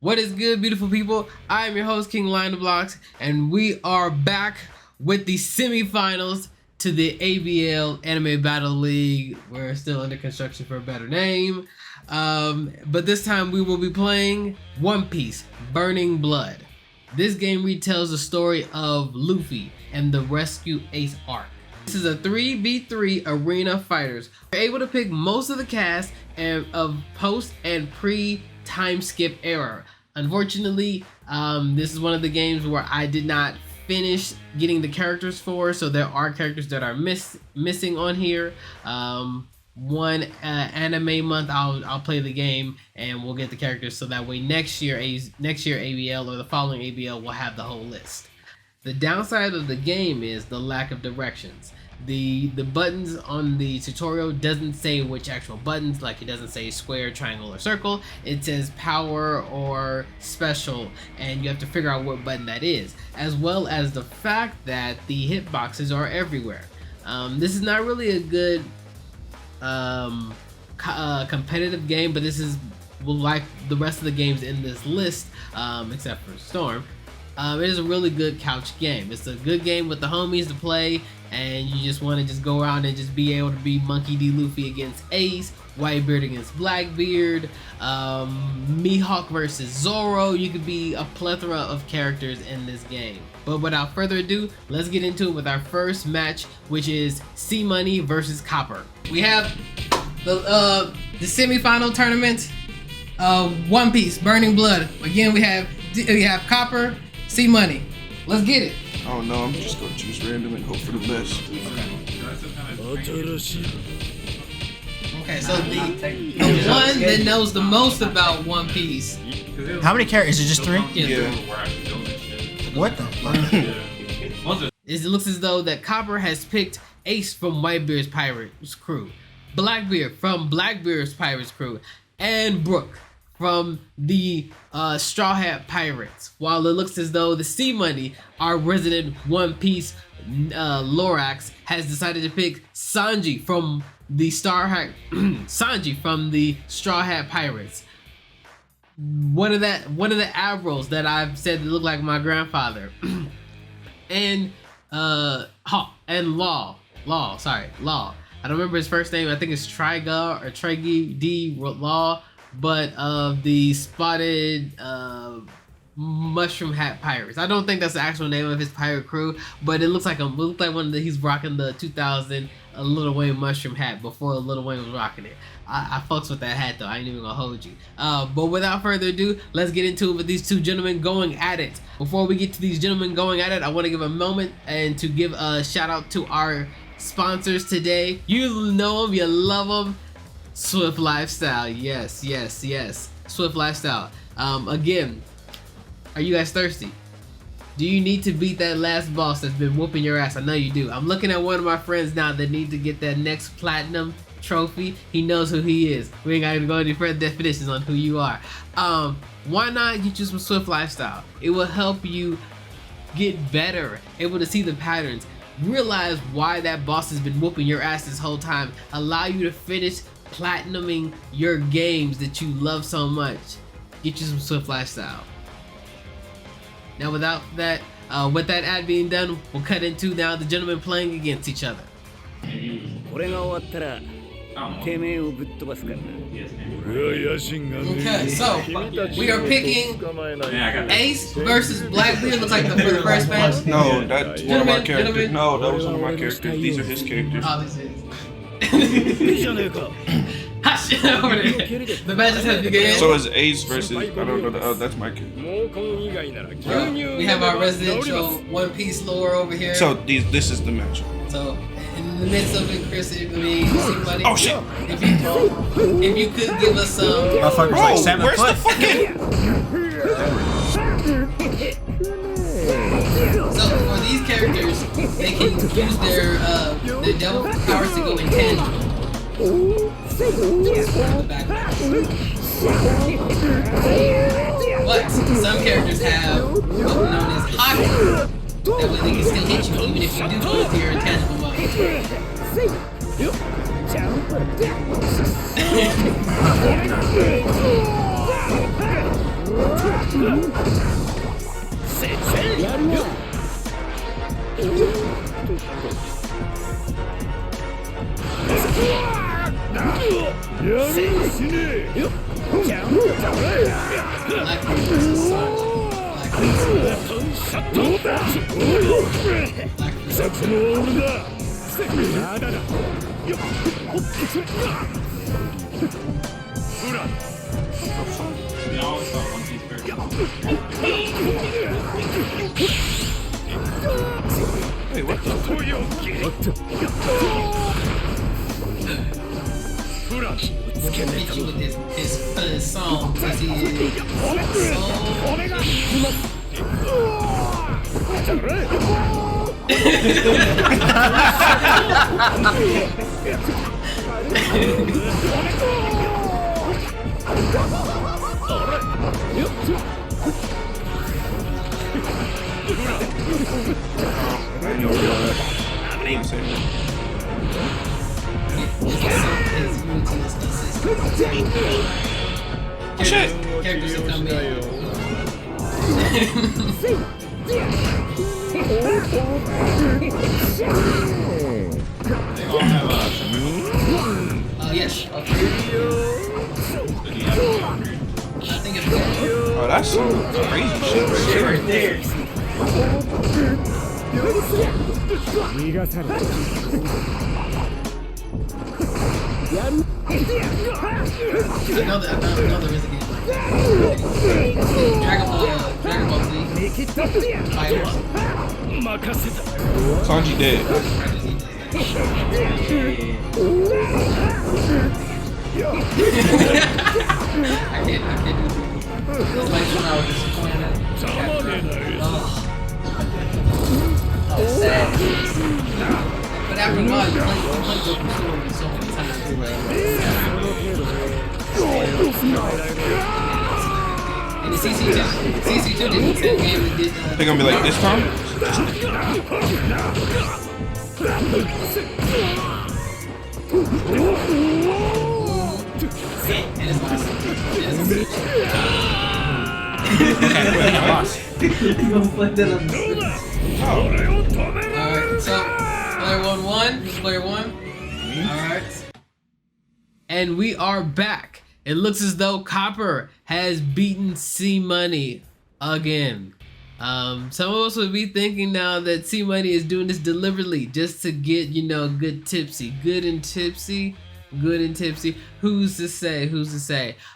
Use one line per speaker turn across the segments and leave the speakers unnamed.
What is good, beautiful people? I am your host, King Lion the Blocks, and we are back with the semifinals to the ABL Anime Battle League. We're still under construction for a better name. But this time we will be playing One Piece Burning Blood. This game retells the story of Luffy and the Rescue Ace arc. This is a 3v3 arena fighters. We're able to pick most of the cast and of post and pre-time skip era. Unfortunately, this is one of the games where I did not finish getting the characters for, so there are characters that are missing on here. One anime month I'll play the game and we'll get the characters, so that way next year ABL or the following ABL will have the whole list. The downside of the game is the lack of directions. The buttons on the tutorial doesn't say which actual buttons, like it doesn't say square, triangle, or circle. It says power or special, and you have to figure out what button that is, as well as the fact that the hitboxes are everywhere. This is not really a good competitive game, but this is like the rest of the games in this list, except for Storm. It is a really good couch game. It's a good game with the homies to play, and you just want to just go around and just be able to be Monkey D. Luffy against Ace, Whitebeard against Blackbeard, Mihawk versus Zoro. You could be a plethora of characters in this game. But without further ado, let's get into it with our first match, which is C Money versus Copper. We have the semifinal tournament of One Piece Burning Blood. Again, we have Copper, C Money. Let's get it.
Oh no, I'm just gonna choose random and hope for the best.
Okay, so the one that knows the most about One Piece.
How many characters? Is it just 3?
Yeah.
What the fuck?
It looks as though that Copper has picked Ace from Whitebeard's Pirates crew, Blackbeard from Blackbeard's Pirates crew, and Brook from the Straw Hat Pirates, while it looks as though the C Money, our resident One Piece Lorax, has decided to pick Sanji from the Sanji from the Straw Hat Pirates. One of the admirals that I've said that look like my grandfather, and Law. I don't remember his first name. I think it's Triga or Tregi D Law. But of the spotted mushroom hat pirates. I don't think that's the actual name of his pirate crew, but it looks like one of the, he's rocking the 2000 Lil Wayne mushroom hat before Lil Wayne was rocking it. I fucks with that hat though. I ain't even gonna hold you. But without further ado, let's get into it with these two gentlemen going at it. Before we get to these gentlemen going at it, I want to give a moment and to give a shout out to our sponsors today. You know them, you love them. Swift Lifestyle, yes. Swift Lifestyle. Again, are you guys thirsty? Do you need to beat that last boss that's been whooping your ass? I know you do. I'm looking at one of my friends now that need to get that next platinum trophy. He knows who he is. We ain't gotta go any further definitions on who you are. Why not get you some Swift Lifestyle? It will help you get better, able to see the patterns, realize why that boss has been whooping your ass this whole time, allow you to finish platinuming your games that you love so much. Get you some Swift Lifestyle. Now with that ad being done, we'll cut into now the gentlemen playing against each other. Okay, so we are picking Ace versus Blackbeard. Looks like for the first match.
No, that's one of my characters. No, that was one of my characters. These are his characters.
Oh, this is. Hot shit over there. The matches have begun.
So is Ace versus, I don't know, that's my character.
We have our residential One Piece lore over here.
So this is the match.
So in the midst of it, Chris, I mean, somebody,
oh shit!
If you could give us some.
Motherfucker's like 7
where's
foot.
the fucking?
So for these characters, they can use their devil powers to go intangible. But some characters have what known as hockey. That way they can still hit you even if you do go to your intangible mode.
Wait, what the?
Hit you with his song. Cause he is characters that come in. Yes. I think it's
Oh, that's some crazy shit right there.
I know there is a game like that. Dragon Ball Z.
Sanji dead.
I can't do it. It's like when I was disappointed. Oh, sad. But after a while, you play Goku Story so many times. And the CC2 did the same game that did.
They're gonna be like this time?
And it's Alright, so player 1-1. This is player 1. Alright. And we are back. It looks as though Copper has beaten C-Money again. Some of us would be thinking now that C-Money is doing this deliberately just to get, you know, good and tipsy. Who's to say?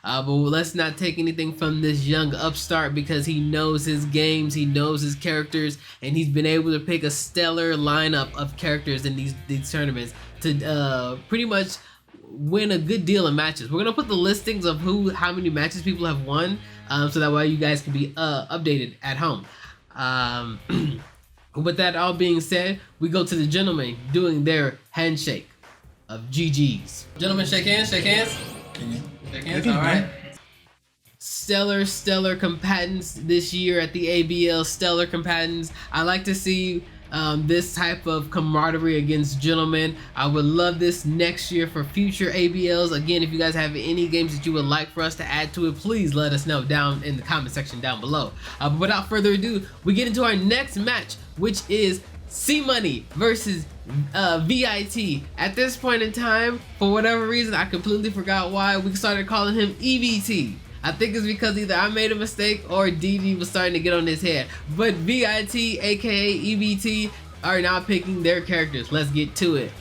But let's not take anything from this young upstart because he knows his games, he knows his characters, and he's been able to pick a stellar lineup of characters in these tournaments to pretty much win a good deal of matches. We're gonna put the listings of how many matches people have won, so that way you guys can be updated at home. With that all being said, we go to the gentlemen doing their handshake of GG's. Gentlemen, shake hands. Shake hands. All right. Stellar combatants this year at the ABL. Stellar combatants. I like to see this type of camaraderie against gentlemen. I would love this next year for future ABLs. Again, if you guys have any games that you would like for us to add to it, please let us know down in the comment section down below. But without further ado, we get into our next match, which is C-Money versus VIT. At this point in time, for whatever reason, I completely forgot why, we started calling him EVT. I think it's because either I made a mistake or DD was starting to get on his head. But VIT, aka EVT, are now picking their characters. Let's get to it.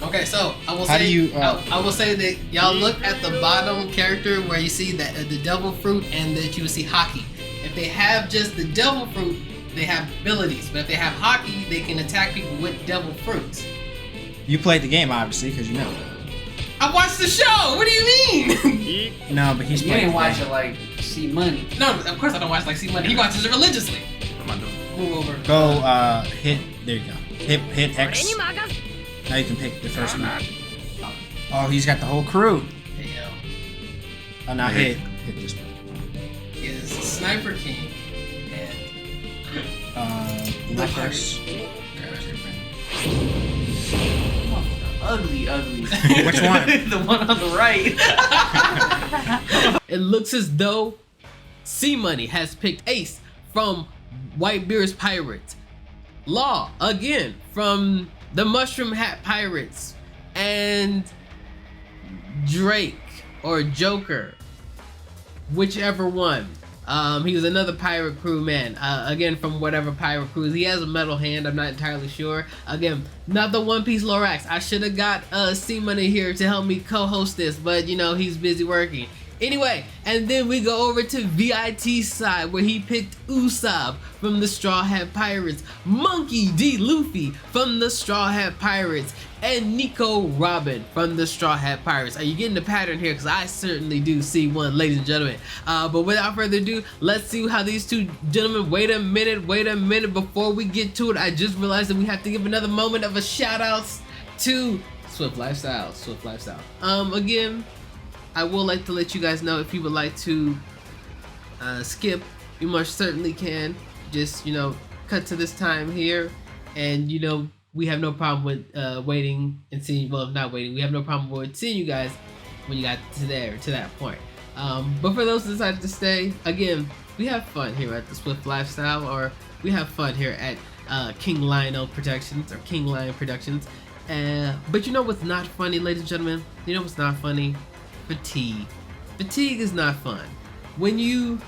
Okay, so I will I will say that y'all look at the bottom character where you see that the devil fruit and that you will see hockey. If they have just the devil fruit, they have abilities, but if they have hockey, they can attack people with devil fruits.
You played the game, obviously, because you know.
I watched the show. What do you mean?
No, but he's
You
playing.
ain't watch it like C-Money.
No, of course I don't watch like C-Money. He watches it religiously.
What am I doing?
Move over.
Go hit. There you go. Hit X. Now you can pick the first one. Oh, he's got the whole crew.
Hey, yo.
Oh, now hit this one.
Is Sniper King and
Licorice.
Ugly.
Which one?
The one on the right.
it looks as though C-Money has picked Ace from Whitebeard's Pirates. Law, again, from the Mushroom Hat Pirates. And Drake or Joker, whichever one. He was another pirate crew man, again from whatever pirate cruise. He has a metal hand, I'm not entirely sure. Again, not the One Piece Lorax. I should have got C-Money here to help me co-host this, but you know, he's busy working. Anyway, and then we go over to VIT's side where he picked Usopp from the Straw Hat Pirates, Monkey D. Luffy from the Straw Hat Pirates, and Nico Robin from the Straw Hat Pirates. Are you getting the pattern here? Because I certainly do see one, ladies and gentlemen. But without further ado, let's see how these two gentlemen, wait a minute before we get to it. I just realized that we have to give another moment of a shout outs to Swift Lifestyle. Again, I would like to let you guys know if you would like to skip, you most certainly can. Just, you know, cut to this time here, and you know, we have no problem with waiting and seeing, well, not waiting, we have no problem with seeing you guys when you got to that point. But for those who decided to stay, again, we have fun here at the Swift Lifestyle, or we have fun here at King Lionel Productions, or King Lion Productions. But you know what's not funny, ladies and gentlemen? You know what's not funny? Fatigue. Fatigue is not fun. When you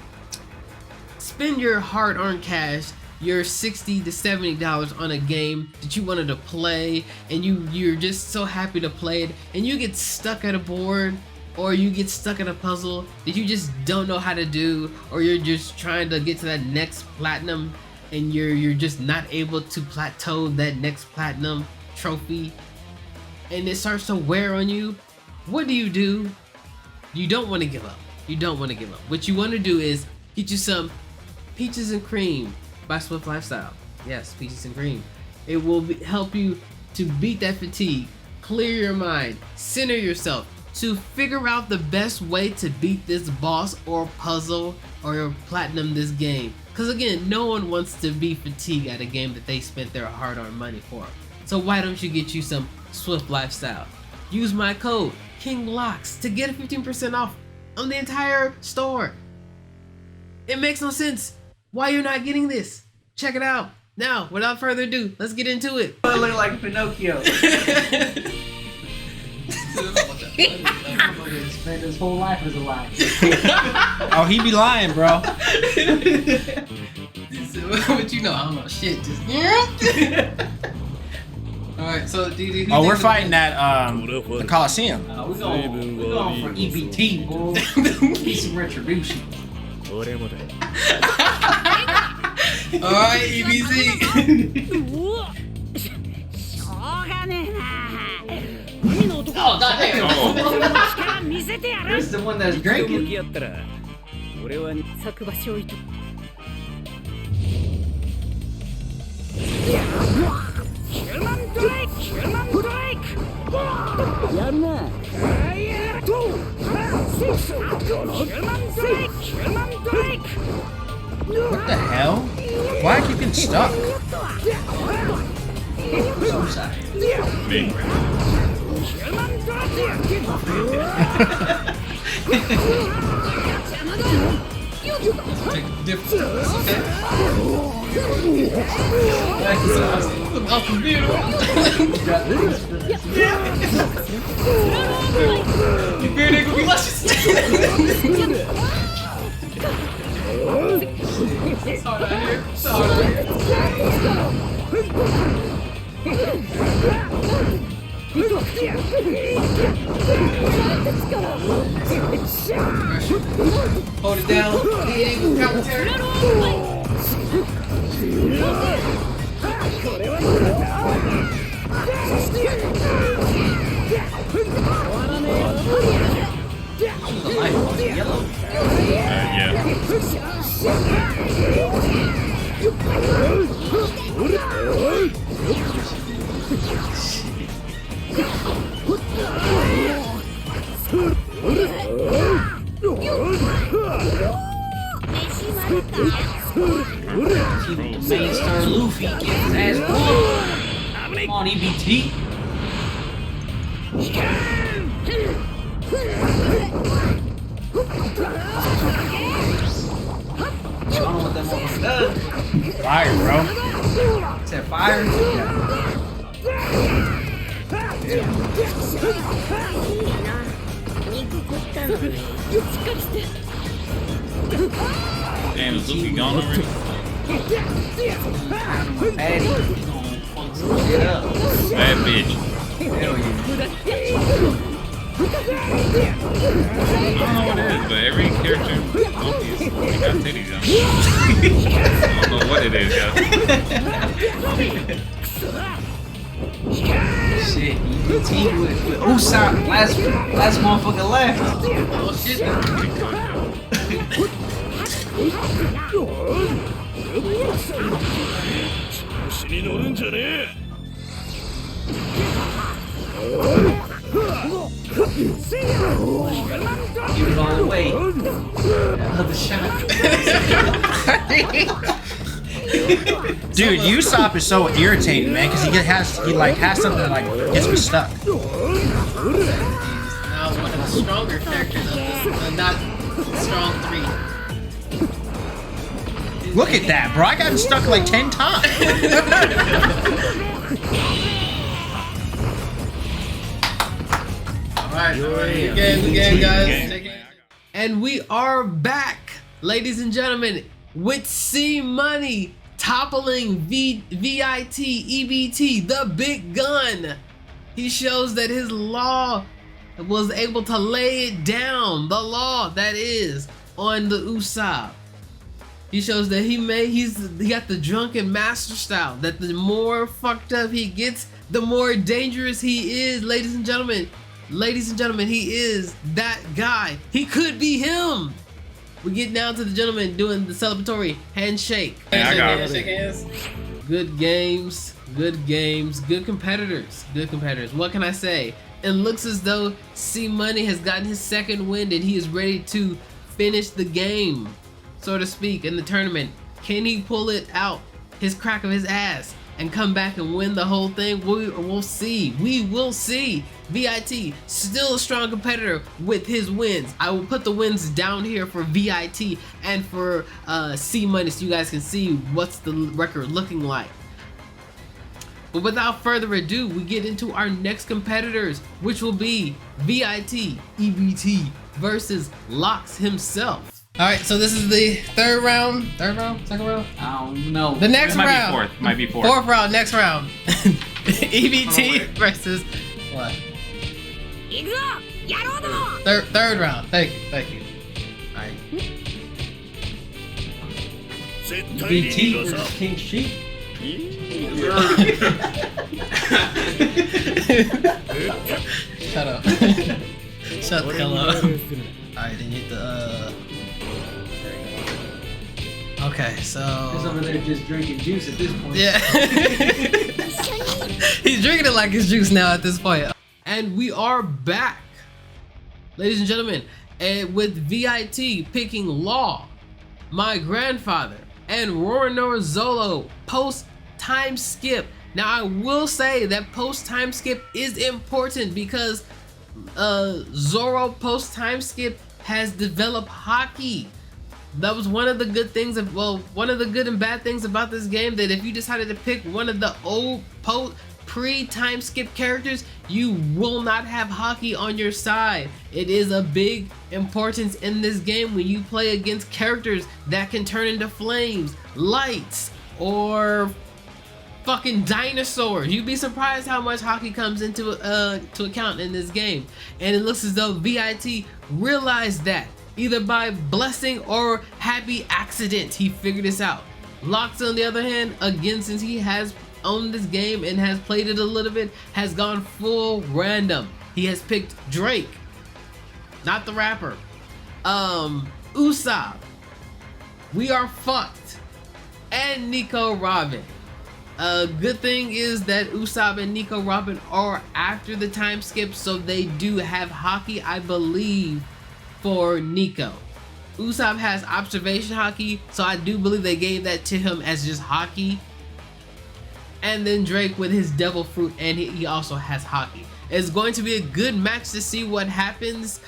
spend your hard-earned cash, your $60 to $70 on a game that you wanted to play, and you're just so happy to play it, and you get stuck at a board, or you get stuck at a puzzle that you just don't know how to do, or you're just trying to get to that next platinum, and you're just not able to plateau that next platinum trophy, and it starts to wear on you. What do? You don't want to give up. What you want to do is get you some Peaches and Cream by Swift Lifestyle. Yes, Peaches and Cream. It will help you to beat that fatigue, clear your mind, center yourself, to figure out the best way to beat this boss or puzzle or platinum this game. Because again, no one wants to be fatigued at a game that they spent their hard-earned money for. So why don't you get you some Swift Lifestyle? Use my code KINGLOCKS to get a 15% off on the entire store. It makes no sense why you're not getting this. Check it out. Now, without further ado, let's get into it.
I look like Pinocchio. Spent his whole life as a lie.
Oh, he be lying, bro.
But you know, I don't know shit. Just alright, so DD,
oh, we're fighting at the Coliseum.
We're going for EBT, boy. Need some retribution.
Alright, EBZ. Oh, goddamn.
This is the one that's drinking.
What the hell? Why I keep getting stuck?
So sorry.
Me.
Take different. Off the view. You beard ain't gonna be luscious. It's hard out here. It's hard out Hold it down. Commentary.
Main star Luffy gets his ass pulled. Come on, EBT. what that motherfucker does.
Fire, bro.
Said fire.
Damn, is Luffy gone already?
Patty. Fuck some shit up.
Bad bitch.
Hell yeah.
I don't know what it is, but every character in One Piece they got titties on. I don't know what it is, guys.
Shit, EBT with Usopp. Last motherfucker left.
Oh shit.
Give it all away. Another shot.
Dude, Usopp is so irritating, man, because he has something that like gets me stuck.
Now one of the stronger characters of this, not strong 3.
Look at that, bro. I got stuck like 10 times.
Alright, good game, guys. And we are back, ladies and gentlemen, with C Money toppling VIT EBT, the big gun. He shows that his law was able to lay it down, the law that is on the Usopp. He shows that he got the drunken master style, that the more fucked up he gets, the more dangerous he is, ladies and gentlemen. Ladies and gentlemen, he is that guy. He could be him. We get down to the gentleman doing the celebratory handshake.
Yeah, I got it.
Shake hands. Good games, good games, good competitors, good competitors. What can I say? It looks as though C Money has gotten his second win and he is ready to finish the game, so to speak, in the tournament. Can he pull it out, his crack of his ass, and come back and win the whole thing? We'll see. We will see. VIT, still a strong competitor with his wins. I will put the wins down here for VIT and for C Money so you guys can see what's the record looking like. But without further ado, we get into our next competitors, which will be VIT EBT versus Locks himself. All right, so this is the third round, second round?
I don't know.
The next
It might
round.
be fourth. Might be fourth.
Fourth round, next round. EBT versus what? Third round. Thank you. All right.
BT versus King Sheep.
Shut up. Shut the hell up. Alright, then you hit the okay, so
He's over there just drinking juice at this point.
yeah. He's drinking it like it's juice now at this point. And we are back, ladies and gentlemen, and with VIT picking Law, my grandfather, and Roronoa Zolo post time skip. Now I will say that post time skip is important because Zoro post time skip has developed hockey. That was one of the good things of, well, one of the good and bad things about this game, that if you decided to pick one of the old pre-time skip characters, you will not have hockey on your side. It is a big importance in this game when you play against characters that can turn into flames, lights, or fucking dinosaurs. You'd be surprised how much hockey comes into to account in this game. And it looks as though VIT realized that, either by blessing or happy accident, he figured this out. Locks, on the other hand, again, since he has owned this game and has played it a little bit, has gone full random. He has picked Drake, not the rapper. Usopp, We Are Fucked, and Nico Robin. Good thing is that Usopp and Nico Robin are after the time skip, so they do have hockey, I believe, for Nico. Usopp has observation hockey, so I do believe they gave that to him as just hockey. And then Drake with his devil fruit, and he also has hockey. It's going to be a good match to see what happens.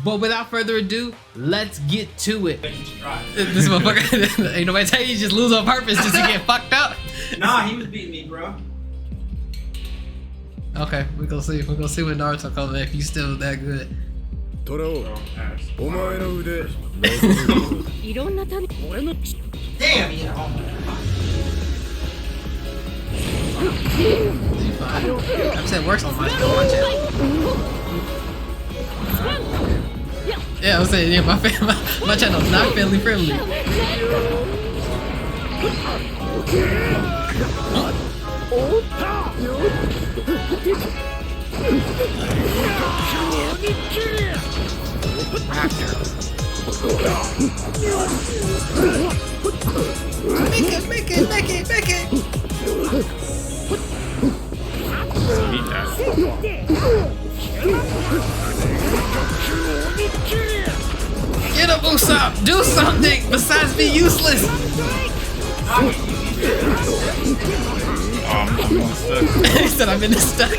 But without further ado, let's get to it. This motherfucker, ain't nobody tell you just lose on purpose just to get fucked up.
Nah, he was beating me, bro.
Okay, we're gonna see. We're gonna see when Naruto comes back if he's still that good.
Damn, you know.
I've said worse on my channel. Yeah, I'm saying, yeah, my channel's not family friendly. Make it.
Beat that.
Get up, Usopp! Do something besides be useless!
I'm stuck.
He said I'm in the stuck.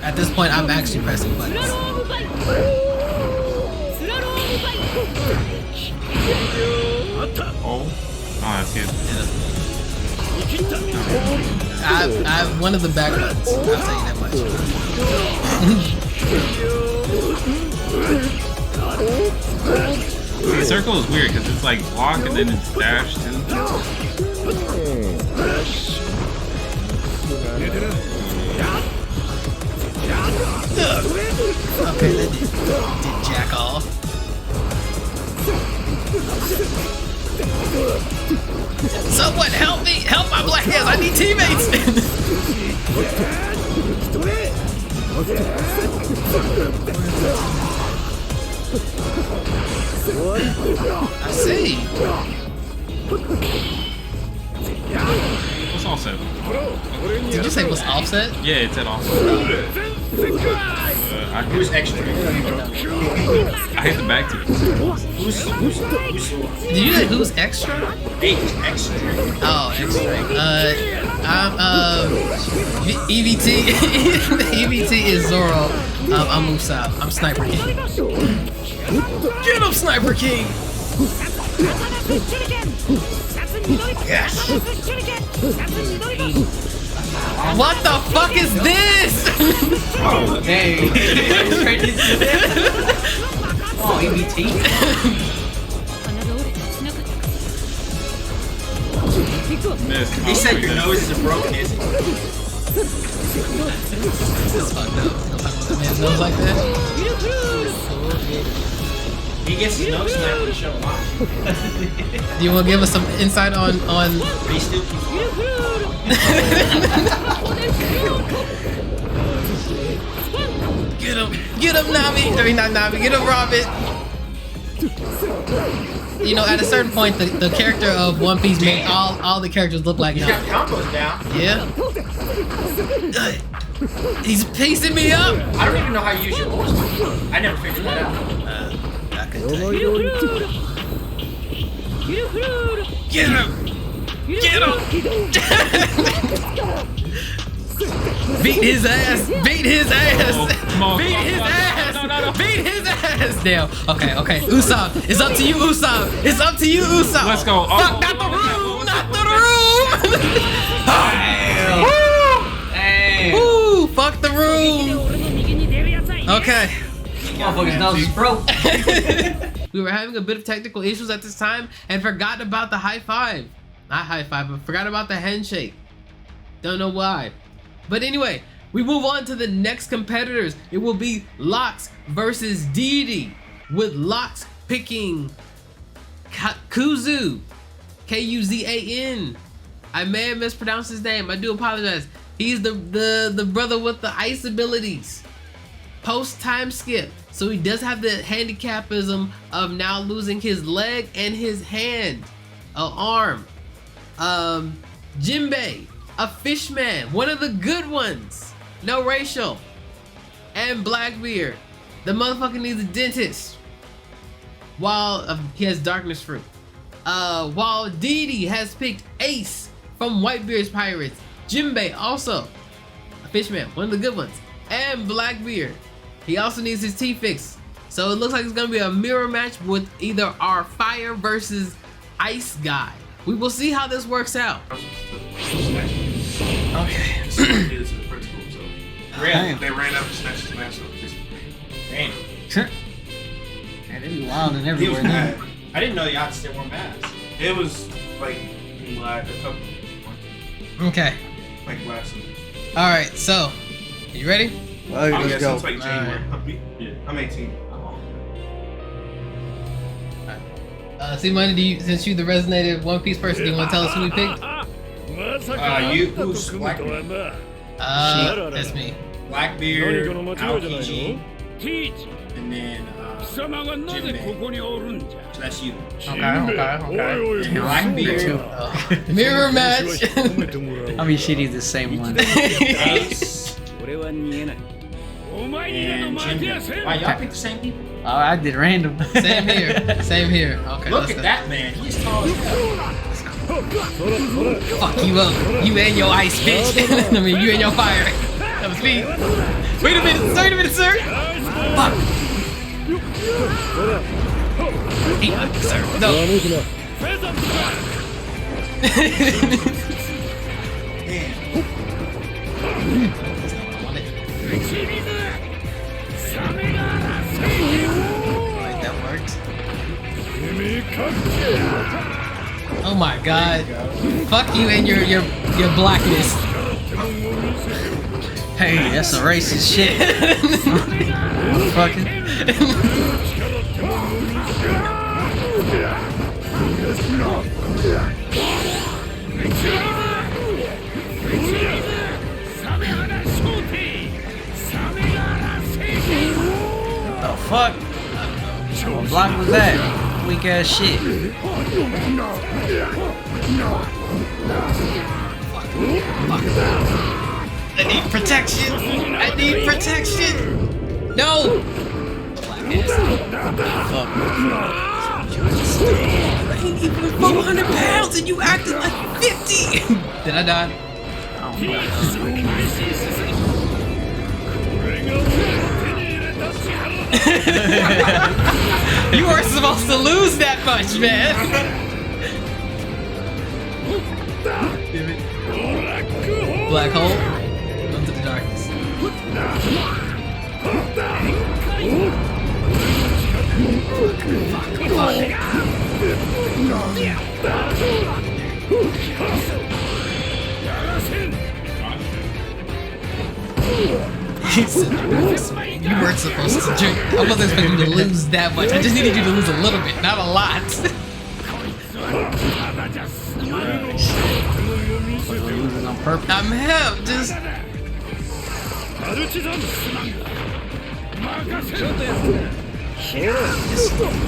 At this point, I'm actually pressing buttons.
Oh, that's it.
I have one of the back buttons. I'll tell you that much.
The circle is weird because it's like block and then it's dash too.
Okay, that did jack off. Someone help me! Help my black ass! I need teammates! I see.
What's offset?
Did you say what's offset?
Yeah, it's at offset. Who's extra? I hit the back to.
Did you say who's extra?
Extra.
Oh, extra. I'm EBT. EBT is Zoro. I'm Usopp. I'm Sniper King. Get him, Sniper King! Yes. What the fuck is this?
Oh, hey. Oh, EBT. He said your nose is broken, isn't it?
That's fucked up. Don't talk about the man's nose like that.
He gets his nose snapped when the show live.
Do you want to give us some insight on?
He still keeps on.
Get him, Nami. I mean, not Nami. Get him, Robin. You know, at a certain point, the character of One Piece made all the characters look like
He's
Nami.
got combos down.
Yeah. He's piecing me up.
I don't even know how you use your horse. I never figured that out.
I can tell you. Get him! Get him! Beat his ass! Beat his ass! Beat his ass! Beat his ass! Damn. Okay. Usopp, it's up to you, Usopp. It's up to you, Usopp.
Let's go.
Fuck, not the room! Not the room! Woo! Fuck the room! Okay.
Motherfucker's nose is broke.
We were having a bit of technical issues at this time and forgot about the high five. Not high five, but forgot about the handshake. Don't know why. But anyway, we move on to the next competitors. It will be Locks versus Didi, with Locks picking Kuzu. K-U-Z-A-N. I may have mispronounced his name. I do apologize. He's the brother with the ice abilities. Post time skip. So he does have the handicapism of now losing his leg and his hand. Arm. Jinbei. A fishman. One of the good ones. No racial. And Blackbeard, the motherfucker needs a dentist. While he has Darkness Fruit. While Didi has picked Ace from Whitebeard's Pirates. Jinbei also a fishman, one of the good ones. And Blackbeard, he also needs his teeth fixed. So it looks like it's gonna be a mirror match with either our fire versus ice guy. We will see how this works out. Okay.
They ran up and snatched his mask off.
Damn.
Man, they be wild and
He was
everywhere now.
mad.
I didn't know y'all still wore masks.
It was like a couple,
Okay.
like last week.
All right. So, you ready?
I
Let's
guess
go.
since like January. I'm 18.
See, Money, since you the resonated One Piece person, do you want to tell us who we picked?
Who's Blackbeard?
That's me.
Blackbeard, Aokiji, and then Jinbei. So that's you.
Okay.
And Blackbeard,
Mirror match.
I mean, shit, he's the same one.
Ace, and Jinbei. Wow, y'all picked the same people?
Oh, I did random.
Same here. Same here. Okay.
Look
let's
at
go.
that man. He's tall as hell.
Fuck you up. You and your ice, bitch. I mean, you and your fire. That was me. Wait a minute, sir. Fuck. Sir. No. Alright, that worked. Oh my god. Fuck you and your blackness.
Hey, that's some racist shit. Fucking. The fuck? What block was that? Weak ass shit.
I need protection. I need protection. No.
Fuck.
I ain't even 400 pounds and you acting like 50. Did I die? You weren't supposed to lose that much, man. Black hole. Into the darkness. He said, you weren't supposed to drink. I wasn't expecting you to lose that much. I just needed you to lose a little bit, not a lot.
Losing on purpose.
I'm help, just.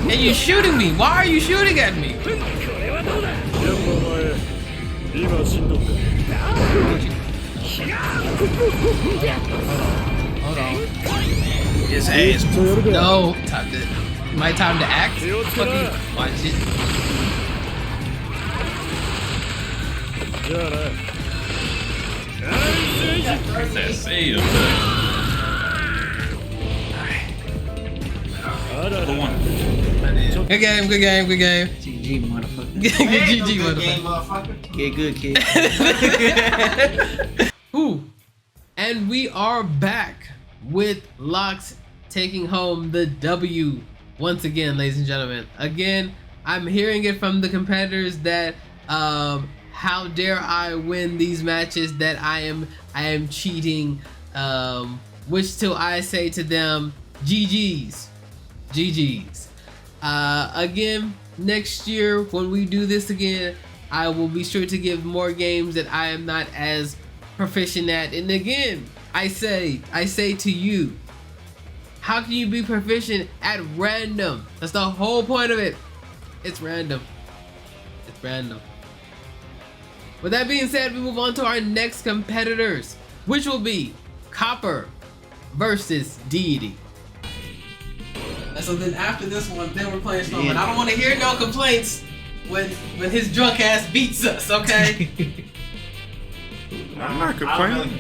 And you shooting me. Why are you shooting at me? Hold on.
His ass.
No. My time to act. Fucking watch it.
That save.
Good game, good game, good game.
GG, motherfucker.
GG,
motherfucker.
Get good, kid.
Ooh. And we are back with Locks taking home the W once again, ladies and gentlemen. Again, I'm hearing it from the competitors that how dare I win these matches, that I am cheating, which till I say to them, GG's. Again, next year when we do this again, I will be sure to give more games that I am not as proficient at. And again, I say to you, how can you be proficient at random? That's the whole point of it. It's random. It's random. With that being said, we move on to our next competitors, which will be Copper versus Deity. And so then after this one, then we're playing Storm. And I don't want to hear no complaints when his drunk ass beats us, okay?
I'm not complaining.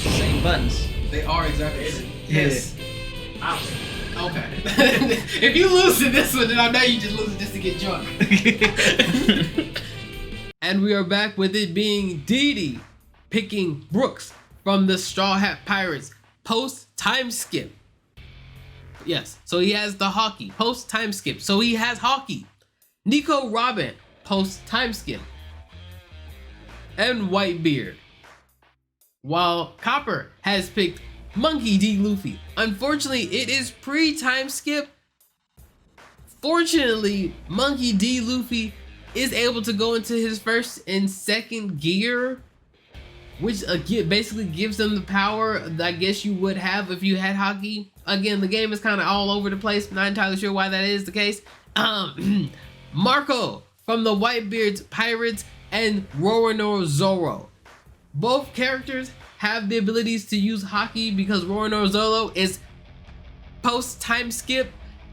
Same buttons.
They are exactly the same. Yes. Okay. If you lose to this one, then I know you just lose it just to get drunk. And we are back with it being Deity picking Brooks from the Straw Hat Pirates post time skip. Yes, so he has the hockey post time skip. So he has hockey. Nico Robin post time skip. And Whitebeard. While Copper has picked Monkey D. Luffy. Unfortunately, it is pre-time skip. Fortunately, Monkey D. Luffy is able to go into his first and second gear, which basically gives them the power that I guess you would have if you had hockey. Again, the game is kind of all over the place. Not entirely sure why that is the case. Marco from the Whitebeard's Pirates and Roronoa Zoro. Both characters have the abilities to use hockey because Roronoa Zoro is post time skip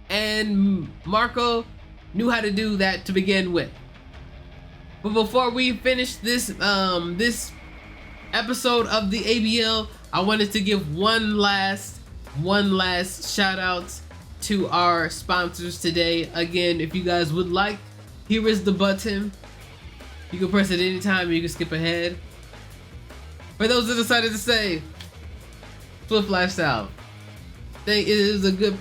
and Marco knew how to do that to begin with. But before we finish this this episode of the ABL, I wanted to give one last shout out to our sponsors today. Again, if you guys would like, here is the button. You can press it anytime and you can skip ahead. For those that decided to say Swift Lifestyle, it is a good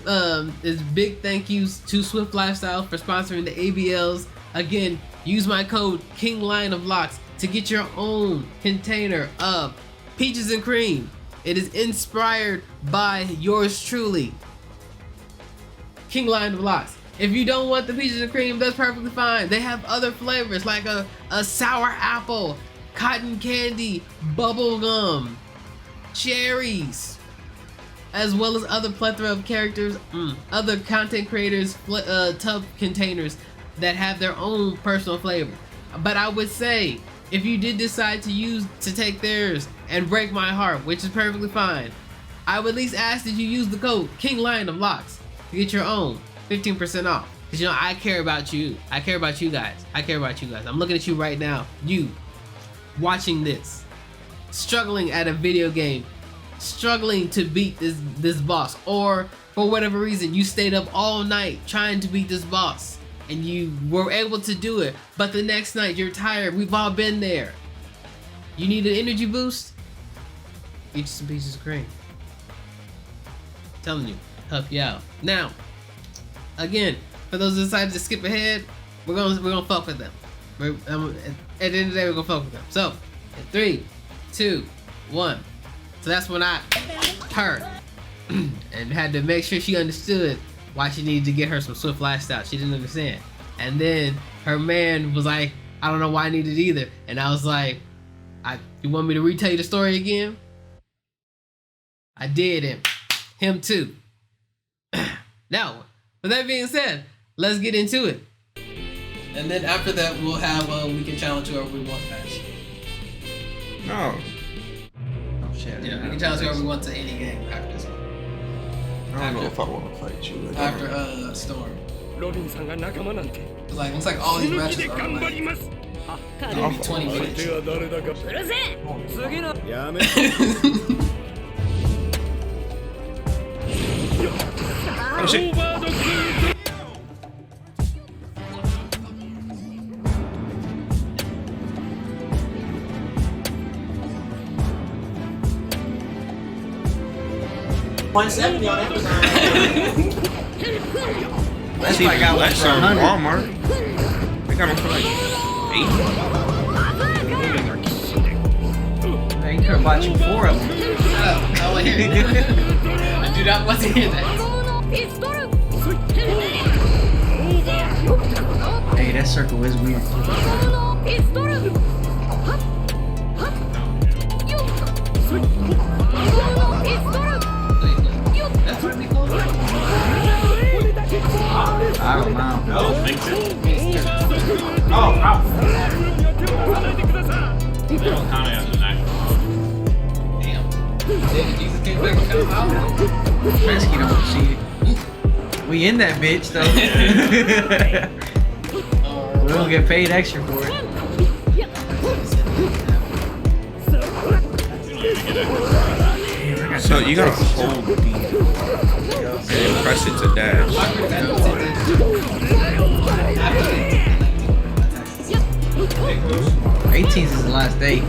it's big thank yous to Swift Lifestyle for sponsoring the ABLs. Again, use my code King Lion of Locks to get your own container of peaches and cream. It is inspired by yours truly, King Lion of Locks. If you don't want the peaches and cream, that's perfectly fine. They have other flavors like a sour apple, cotton candy, bubble gum, cherries, as well as other plethora of characters, other content creators, tub containers that have their own personal flavor. But I would say, if you did decide to take theirs and break my heart, which is perfectly fine, I would at least ask that you use the code King Lion of Locks to get your own 15% off. Because you know, I care about you. I care about you guys. I care about you guys. I'm looking at you right now. You watching this, struggling at a video game, struggling to beat this boss, or for whatever reason you stayed up all night trying to beat this boss and you were able to do it, but the next night you're tired. We've all been there. You need an energy boost? Eat you some pieces of cream. I'm telling you, help you out. Now, again, for those that decided to skip ahead, we're gonna fuck with them. At the end of the day, we're gonna fuck with them. So, in 3, 2, 1. So that's when I heard and had to make sure she understood why she needed to get her some Swift Lifestyle. She didn't understand. And then her man was like, I don't know why I need it either. And I was like, you want me to retell you the story again? I did, him too. Now, with that being said, let's get into it. And then after that, we'll have we can challenge whoever we want match.
No.
Yeah, we can challenge whoever we want to any game after this one.
I don't know if I want to fight you.
After Storm. It's like, looks like all these matches are like maybe 20 minutes.
Oh shit.
$170 on Amazon.
That's like got like some Walmart. They got them for like $8.
I could have bought you 4 of them.
Shut up. I don't want to hear it. I do not want to hear that.
Hey, that circle is weird.
That's what we call it.
I don't know.
I don't think so.
Oh, wow.
Rescue don't see it. We in that bitch though. We don't get paid extra for it.
So you gotta hold B and press it to dash.
18th is the last day.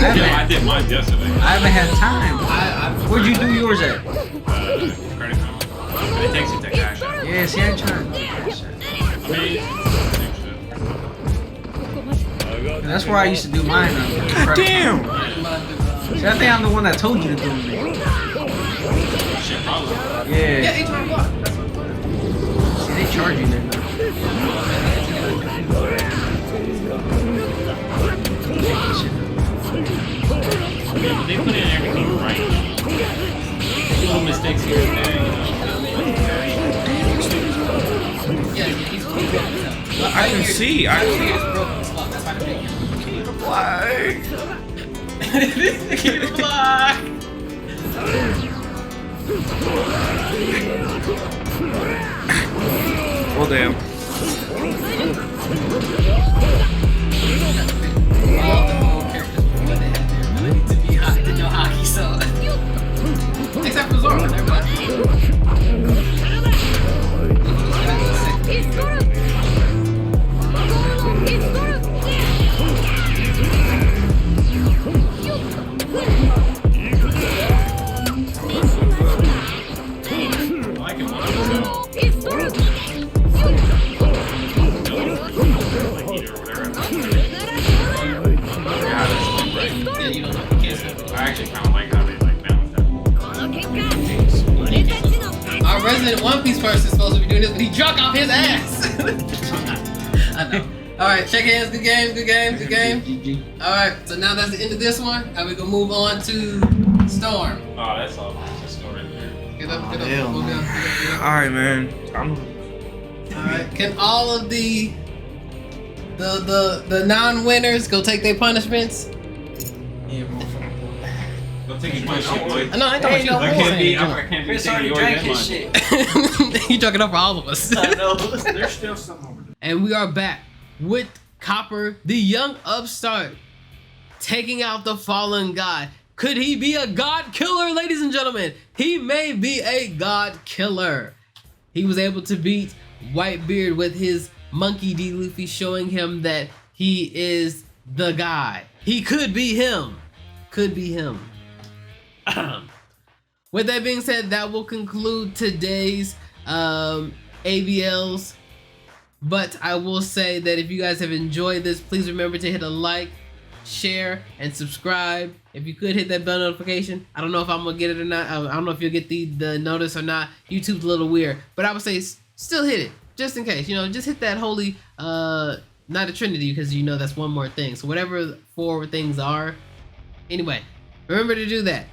I did mine yesterday.
I haven't had time. Where'd you do yours at?
Credit card. But it takes you to cash out.
Yeah, see, I tried. That's where I used to do mine.
Damn!
See, I think I'm the one that told you to do it.
Shit, probably.
Yeah. See, they charge you there.
Yeah, but they put in everything right. Little mistakes here and there, you know.
I can see. I can Well, damn.
Except for Zoro, everybody.
I actually kind of like how they like balance that.
Our resident One Piece person is supposed to be doing this, but he drunk off his ass. I know. Alright, shake hands, good game, good game, good game. Alright, so now that's the end of this one. And we're gonna move on to Storm.
Oh, that's all. Just go right there.
Get up, get up,
Hell
move
no.
down, get up, get up.
Alright, man.
Alright, can all of the non-winners go take their punishments?
Yeah, bro.
Go take your punishment, boy.
No, I ain't talking about
I
you.
can't be
Chris
taking
already
yours
drank
and
his
mine.
shit.
You talking up for all of us.
I know. There's still some over there.
And we are back with Copper, the young upstart, taking out the fallen god. Could he be a god killer, ladies and gentlemen? He may be a god killer. He was able to beat Whitebeard with his Monkey D. Luffy, showing him that he is the guy. He could be him. Could be him. With that being said, that will conclude today's ABLs. But I will say that if you guys have enjoyed this, please remember to hit a like, share, and subscribe. If you could hit that bell notification. I don't know if I'm gonna get it or not. I don't know if you'll get the notice or not. YouTube's a little weird, but I would say still hit it just in case. You know, just hit that holy not a trinity, because you know that's one more thing. So whatever 4 things are. Anyway, remember to do that.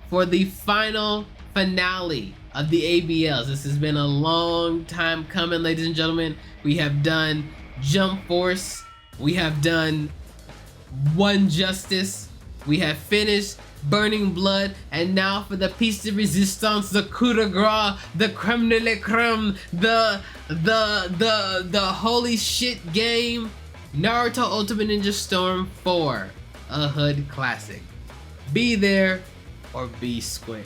For the final finale of the ABLs. This has been a long time coming, ladies and gentlemen. We have done Jump Force. We have done One Justice. We have finished Burning Blood. And now for the piece de resistance, the coup de grace, the creme de la creme, the holy shit game, Naruto Ultimate Ninja Storm 4, a hood classic. Be there or be square.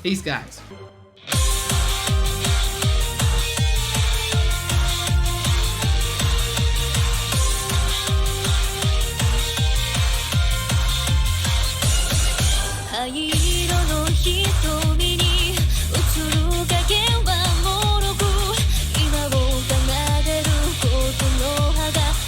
Peace, guys.
灰色の人